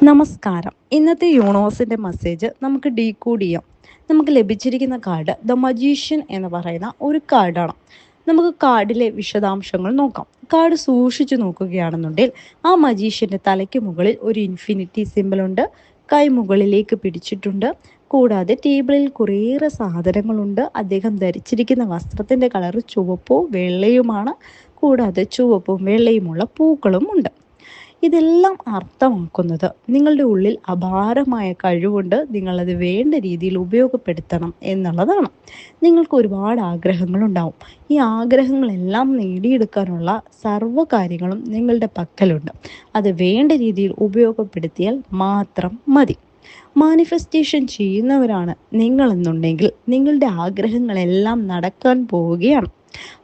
നമസ്കാരം. ഇന്നത്തെ യൂണിവേഴ്സിൻ്റെ മെസ്സേജ് നമുക്ക് ഡീകോഡ് ചെയ്യാം. നമുക്ക് ലഭിച്ചിരിക്കുന്ന കാർഡ് ദ മജീഷ്യൻ എന്ന് പറയുന്ന ഒരു കാർഡാണ്. നമുക്ക് കാർഡിലെ വിശദാംശങ്ങൾ നോക്കാം. കാർഡ് സൂക്ഷിച്ചു നോക്കുകയാണെന്നുണ്ടെങ്കിൽ ആ മജീഷ്യൻ്റെ തലയ്ക്ക് മുകളിൽ ഒരു ഇൻഫിനിറ്റി സിമ്പിളുണ്ട്. കൈ മുകളിലേക്ക് പിടിച്ചിട്ടുണ്ട്. കൂടാതെ ടേബിളിൽ കുറേയേറെ സാധനങ്ങളുണ്ട്. അദ്ദേഹം ധരിച്ചിരിക്കുന്ന വസ്ത്രത്തിൻ്റെ കളർ ചുവപ്പോ വെള്ളയുമാണ്. കൂടാതെ ചുവപ്പും വെള്ളയുമുള്ള പൂക്കളും ഉണ്ട്. ഇതെല്ലാം അർത്ഥമാക്കുന്നത് നിങ്ങളുടെ ഉള്ളിൽ അപാരമായ കഴിവുണ്ട്, നിങ്ങളത് വേണ്ട രീതിയിൽ ഉപയോഗപ്പെടുത്തണം എന്നുള്ളതാണ്. നിങ്ങൾക്ക് ഒരുപാട് ആഗ്രഹങ്ങളുണ്ടാവും. ഈ ആഗ്രഹങ്ങളെല്ലാം നേടിയെടുക്കാനുള്ള സർവ്വ കാര്യങ്ങളും നിങ്ങളുടെ പക്കലുണ്ട്. അത് വേണ്ട രീതിയിൽ ഉപയോഗപ്പെടുത്തിയാൽ മാത്രം മതി. മാനിഫെസ്റ്റേഷൻ ചെയ്യുന്നവരാണ് നിങ്ങളെന്നുണ്ടെങ്കിൽ നിങ്ങളുടെ ആഗ്രഹങ്ങളെല്ലാം നടക്കാൻ പോവുകയാണ്.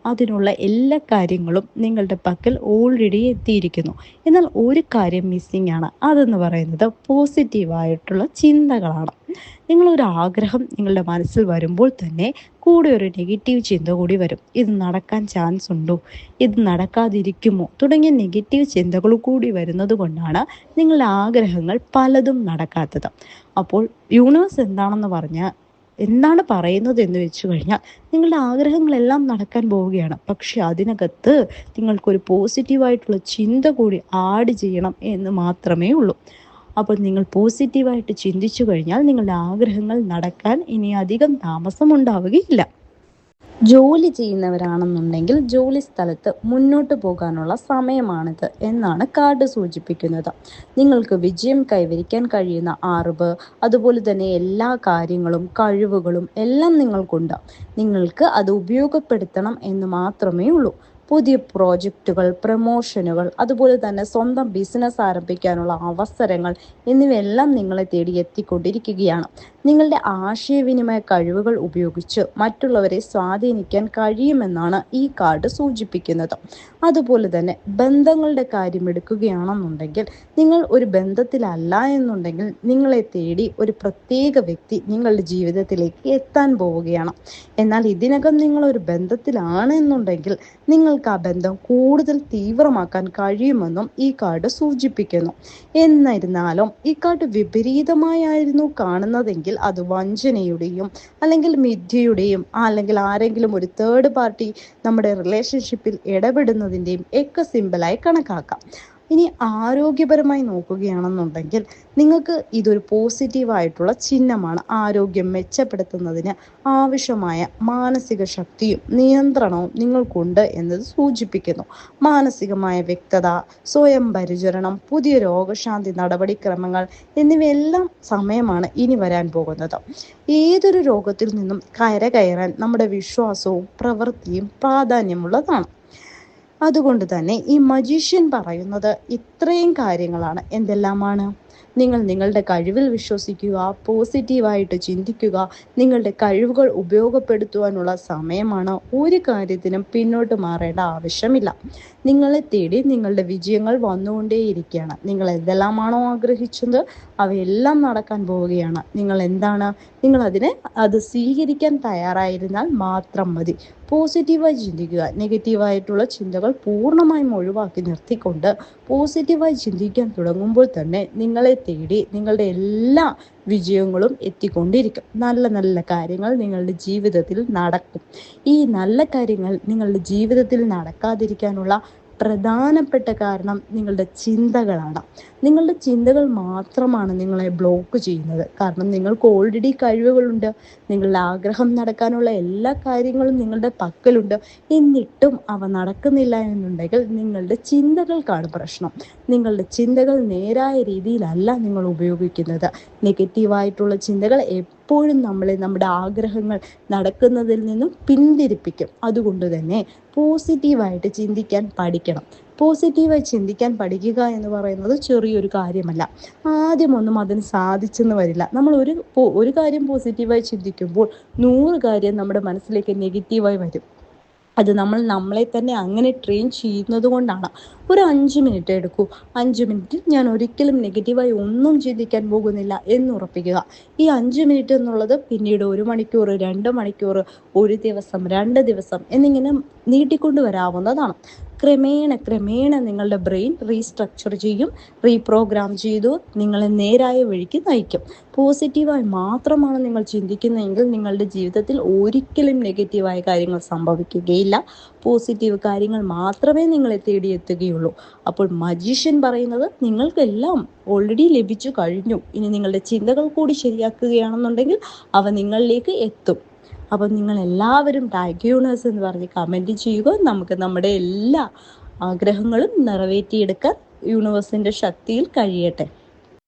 അതിനുള്ള എല്ലാ കാര്യങ്ങളും നിങ്ങളുടെ പക്കൽ ഓൾറെഡി എത്തിയിരിക്കുന്നു. എന്നാൽ ഒരു കാര്യം മിസ്സിംഗ് ആണ്. അതെന്ന് പറയുന്നത് പോസിറ്റീവായിട്ടുള്ള ചിന്തകളാണ്. നിങ്ങളൊരു ആഗ്രഹം നിങ്ങളുടെ മനസ്സിൽ വരുമ്പോൾ തന്നെ കൂടെ ഒരു നെഗറ്റീവ് ചിന്ത കൂടി വരും. ഇത് നടക്കാൻ ചാൻസ് ഉണ്ടോ, ഇത് നടക്കാതിരിക്കുമോ തുടങ്ങിയ നെഗറ്റീവ് ചിന്തകൾ കൂടി വരുന്നത് കൊണ്ടാണ് നിങ്ങളുടെ ആഗ്രഹങ്ങൾ പലതും നടക്കാത്തത്. അപ്പോൾ യൂണിവേഴ്സ് എന്താണ് പറയുന്നത് എന്ന് വെച്ച് കഴിഞ്ഞാൽ നിങ്ങളുടെ ആഗ്രഹങ്ങളെല്ലാം നടക്കാൻ പോവുകയാണ്. പക്ഷെ അതിനകത്ത് നിങ്ങൾക്കൊരു പോസിറ്റീവായിട്ടുള്ള ചിന്ത കൂടി ആഡ് ചെയ്യണം എന്ന് മാത്രമേ ഉള്ളൂ. അപ്പോൾ നിങ്ങൾ പോസിറ്റീവായിട്ട് ചിന്തിച്ചു കഴിഞ്ഞാൽ നിങ്ങളുടെ ആഗ്രഹങ്ങൾ നടക്കാൻ ഇനി അധികം താമസമുണ്ടാവുകയില്ല. ജോലി ചെയ്യുന്നവരാണെന്നുണ്ടെങ്കിൽ ജോലി സ്ഥലത്ത് മുന്നോട്ട് പോകാനുള്ള സമയമാണിത് എന്നാണ് കാർഡ് സൂചിപ്പിക്കുന്നത്. നിങ്ങൾക്ക് വിജയം കൈവരിക്കാൻ കഴിയുന്ന അറിവ്, അതുപോലെ തന്നെ എല്ലാ കാര്യങ്ങളും കഴിവുകളും എല്ലാം നിങ്ങൾക്കുണ്ട്. നിങ്ങൾക്ക് അത് ഉപയോഗപ്പെടുത്തണം എന്ന് മാത്രമേ ഉള്ളൂ. പുതിയ പ്രോജക്റ്റുകൾ, പ്രമോഷനുകൾ, അതുപോലെ തന്നെ സ്വന്തം ബിസിനസ് ആരംഭിക്കാനുള്ള അവസരങ്ങൾ എന്നിവയെല്ലാം നിങ്ങളെ തേടി എത്തിക്കൊണ്ടിരിക്കുകയാണ്. നിങ്ങളുടെ ആശയവിനിമയ കഴിവുകൾ ഉപയോഗിച്ച് മറ്റുള്ളവരെ സ്വാധീനിക്കാൻ കഴിയുമെന്നാണ് ഈ കാർഡ് സൂചിപ്പിക്കുന്നത്. അതുപോലെ തന്നെ ബന്ധങ്ങളുടെ കാര്യം എടുക്കുകയാണെന്നുണ്ടെങ്കിൽ നിങ്ങൾ ഒരു ബന്ധത്തിലല്ല എന്നുണ്ടെങ്കിൽ നിങ്ങളെ തേടി ഒരു പ്രത്യേക വ്യക്തി നിങ്ങളുടെ ജീവിതത്തിലേക്ക് എത്താൻ പോവുകയാണ്. എന്നാൽ ഇതിനകം നിങ്ങൾ ഒരു ബന്ധത്തിലാണ് എന്നുണ്ടെങ്കിൽ നിങ്ങൾക്ക് ആ ബന്ധം കൂടുതൽ തീവ്രമാക്കാൻ കഴിയുമെന്നും ഈ കാർഡ് സൂചിപ്പിക്കുന്നു. എന്നിരുന്നാലും ഈ കാർഡ് വിപരീതമായിരുന്നു കാണുന്നതെങ്കിൽ അത് വഞ്ചനയുടെയും അല്ലെങ്കിൽ മിഥ്യയുടെയും അല്ലെങ്കിൽ ആരെങ്കിലും ഒരു തേർഡ് പാർട്ടി നമ്മുടെ റിലേഷൻഷിപ്പിൽ ഇടപെടുന്നതിൻ്റെയും ഒക്കെ സിമ്പിളായി കണക്കാക്കാം. ഇനി ആരോഗ്യപരമായി നോക്കുകയാണെന്നുണ്ടെങ്കിൽ നിങ്ങൾക്ക് ഇതൊരു പോസിറ്റീവായിട്ടുള്ള ചിഹ്നമാണ്. ആരോഗ്യം മെച്ചപ്പെടുത്തുന്നതിന് ആവശ്യമായ മാനസിക ശക്തിയും നിയന്ത്രണവും നിങ്ങൾക്കുണ്ട് എന്നത് സൂചിപ്പിക്കുന്നു. മാനസികമായ വ്യക്തത, സ്വയം പരിചരണം, പുതിയ രോഗശാന്തി നടപടിക്രമങ്ങൾ എന്നിവയെല്ലാം സമയമാണ് ഇനി വരാൻ പോകുന്നത്. ഏതൊരു രോഗത്തിൽ നിന്നും കരകയറാൻ നമ്മുടെ വിശ്വാസവും പ്രവൃത്തിയും പ്രാധാന്യമുള്ളതാണ്. അതുകൊണ്ട് തന്നെ ഈ മജീഷ്യൻ പറയുന്നത് ഇത്രയും കാര്യങ്ങളാണ്. എന്തെല്ലാമാണ്? നിങ്ങൾ നിങ്ങളുടെ കഴിവിൽ വിശ്വസിക്കുക, പോസിറ്റീവായിട്ട് ചിന്തിക്കുക, നിങ്ങളുടെ കഴിവുകൾ ഉപയോഗപ്പെടുത്തുവാനുള്ള സമയമാണ്. ഒരു കാര്യത്തിനും പിന്നോട്ട് മാറേണ്ട ആവശ്യമില്ല. നിങ്ങളെ തേടി നിങ്ങളുടെ വിജയങ്ങൾ വന്നുകൊണ്ടേയിരിക്കുകയാണ്. നിങ്ങൾ എന്തെല്ലാമാണോ ആഗ്രഹിച്ചത് അവയെല്ലാം നടക്കാൻ പോവുകയാണ്. നിങ്ങൾ അത് സ്വീകരിക്കാൻ തയ്യാറായിരുന്നാൽ മാത്രം മതി. പോസിറ്റീവായി ചിന്തിക്കുക. നെഗറ്റീവായിട്ടുള്ള ചിന്തകൾ പൂർണ്ണമായും ഒഴിവാക്കി നിർത്തിക്കൊണ്ട് പോസിറ്റീവായി ചിന്തിക്കാൻ തുടങ്ങുമ്പോൾ തന്നെ നിങ്ങളെ തേടി നിങ്ങളുടെ എല്ലാ വിജയങ്ങളും എത്തിക്കൊണ്ടിരിക്കും. നല്ല നല്ല കാര്യങ്ങൾ നിങ്ങളുടെ ജീവിതത്തിൽ നടക്കും. ഈ നല്ല കാര്യങ്ങൾ നിങ്ങളുടെ ജീവിതത്തിൽ നടക്കാതിരിക്കാനുള്ള പ്രധാനപ്പെട്ട കാരണം നിങ്ങളുടെ ചിന്തകളാണ്. നിങ്ങളുടെ ചിന്തകൾ മാത്രമാണ് നിങ്ങളെ ബ്ലോക്ക് ചെയ്യുന്നത്. കാരണം നിങ്ങൾക്ക് ഓൾറെഡി കഴിവുകളുണ്ട്. നിങ്ങളുടെ ആഗ്രഹം നടക്കാനുള്ള എല്ലാ കാര്യങ്ങളും നിങ്ങളുടെ പക്കലുണ്ട്. എന്നിട്ടും അവ നടക്കുന്നില്ല എന്നുണ്ടെങ്കിൽ നിങ്ങളുടെ ചിന്തകൾക്കാണ് പ്രശ്നം. നിങ്ങളുടെ ചിന്തകൾ നേരായ രീതിയിലല്ല നിങ്ങൾ ഉപയോഗിക്കുന്നത്. നെഗറ്റീവായിട്ടുള്ള ചിന്തകൾ എപ്പോഴും നമ്മളെ നമ്മുടെ ആഗ്രഹങ്ങൾ നടക്കുന്നതിൽ നിന്നും പിന്തിരിപ്പിക്കും. അതുകൊണ്ട് തന്നെ പോസിറ്റീവായിട്ട് ചിന്തിക്കാൻ പഠിക്കണം. പോസിറ്റീവായി ചിന്തിക്കാൻ പഠിക്കുക എന്ന് പറയുന്നത് ചെറിയൊരു കാര്യമല്ല. ആദ്യമൊന്നും അതിന് സാധിച്ചെന്ന് വരില്ല. നമ്മൾ ഒരു കാര്യം പോസിറ്റീവായി ചിന്തിക്കുമ്പോൾ 100 കാര്യം നമ്മുടെ മനസ്സിലേക്ക് നെഗറ്റീവായി വരും. അത് നമ്മളെ തന്നെ അങ്ങനെ ട്രെയിൻ ചെയ്യുന്നത് കൊണ്ടാണ്. ഒരു 5 മിനിറ്റ് എടുക്കൂ. 5 മിനിറ്റ് ഞാൻ ഒരിക്കലും നെഗറ്റീവായി ഒന്നും ചിന്തിക്കാൻ പോകുന്നില്ല എന്ന് ഉറപ്പിക്കുക. ഈ 5 മിനിറ്റ് എന്നുള്ളത് പിന്നീട് 1 മണിക്കൂർ, 2 മണിക്കൂർ, 1 ദിവസം, 2 ദിവസം എന്നിങ്ങനെ നീട്ടിക്കൊണ്ടു വരാവുന്നതാണ്. ക്രമേണ നിങ്ങളുടെ ബ്രെയിൻ റീസ്ട്രക്ചർ ചെയ്യും, റീപ്രോഗ്രാം ചെയ്തു നിങ്ങളെ നേരായ വഴിക്ക് നയിക്കും. പോസിറ്റീവായി മാത്രമാണ് നിങ്ങൾ ചിന്തിക്കുന്നതെങ്കിൽ നിങ്ങളുടെ ജീവിതത്തിൽ ഒരിക്കലും നെഗറ്റീവായ കാര്യങ്ങൾ സംഭവിക്കുകയില്ല. പോസിറ്റീവ് കാര്യങ്ങൾ മാത്രമേ നിങ്ങളെ തേടിയെത്തുകയുള്ളൂ. അപ്പോൾ മജീഷ്യൻ പറയുന്നത് നിങ്ങൾക്കെല്ലാം ഓൾറെഡി ലഭിച്ചു കഴിഞ്ഞു. ഇനി നിങ്ങളുടെ ചിന്തകൾ കൂടി ശരിയാക്കുകയാണെന്നുണ്ടെങ്കിൽ അവ നിങ്ങളിലേക്ക് എത്തും. അപ്പം നിങ്ങൾ എല്ലാവരും താങ്ക് യൂണിവേഴ്സ് എന്ന് പറഞ്ഞ് കമൻറ്റ് ചെയ്യുക. നമുക്ക് നമ്മുടെ എല്ലാ ആഗ്രഹങ്ങളും നിറവേറ്റിയെടുക്കാൻ യൂണിവേഴ്സിൻ്റെ ശക്തിയിൽ കഴിയട്ടെ.